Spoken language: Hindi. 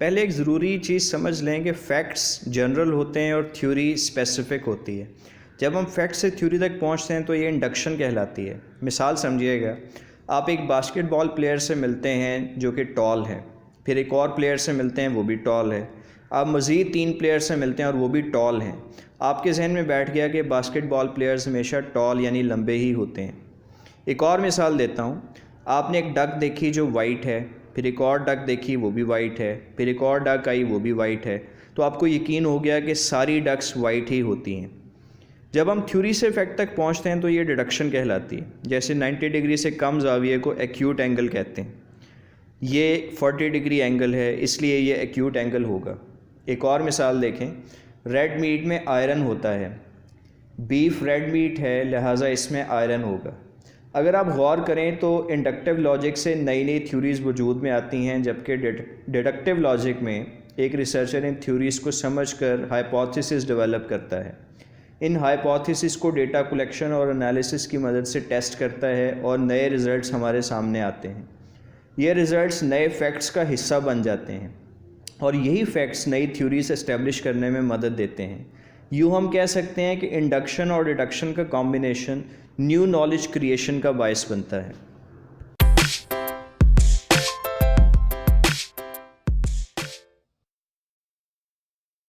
पहले एक ज़रूरी चीज़ समझ लें कि फ़ैक्ट्स जनरल होते हैं और थ्योरी स्पेसिफ़िक होती है। जब हम फैक्ट से थ्योरी तक पहुंचते हैं तो ये इंडक्शन कहलाती है। मिसाल समझिएगा, आप एक बास्केटबॉल प्लेयर से मिलते हैं जो कि टॉल है, फिर एक और प्लेयर से मिलते हैं वो भी टॉल है, आप मज़ीद 3 प्लेयर से मिलते हैं और वो भी टॉल हैं। आपके जहन में बैठ गया कि बास्केटबॉल प्लेयर्स हमेशा टॉल यानी लंबे ही होते हैं। एक और मिसाल देता हूँ, आपने एक डक देखी जो वाइट है, फिर एक और डक देखी वो भी वाइट है, फिर एक और डक आई वो भी वाइट है, तो आपको यकीन हो गया कि सारी डक्स वाइट ही होती हैं। जब हम थ्योरी से फैक्ट तक पहुंचते हैं तो ये डिडक्शन कहलाती है। जैसे 90 डिग्री से कम ज़ाविये को एक्यूट एंगल कहते हैं, ये 40 डिग्री एंगल है इसलिए ये एक्यूट एंगल होगा। एक और मिसाल देखें, रेड मीट में आयरन होता है, बीफ रेड मीट है लिहाजा इसमें आयरन होगा। अगर आप गौर करें तो इंडक्टिव लॉजिक से नई नई थ्योरीज़ वजूद में आती हैं, जबकि डिडक्टिव लॉजिक में एक रिसर्चर इन थ्योरीज़ को समझकर हाइपोथेसिस डेवलप करता है। इन हाइपोथेसिस को डेटा कलेक्शन और एनालिसिस की मदद से टेस्ट करता है और नए रिज़ल्ट्स हमारे सामने आते हैं। ये रिज़ल्ट्स नए फैक्ट्स का हिस्सा बन जाते हैं और यही फैक्ट्स नई थ्योरीज एस्टेब्लिश करने में मदद देते हैं। यूँ हम कह सकते हैं कि इंडक्शन और डिडक्शन का कॉम्बिनेशन न्यू नॉलेज क्रिएशन का बायस बनता है।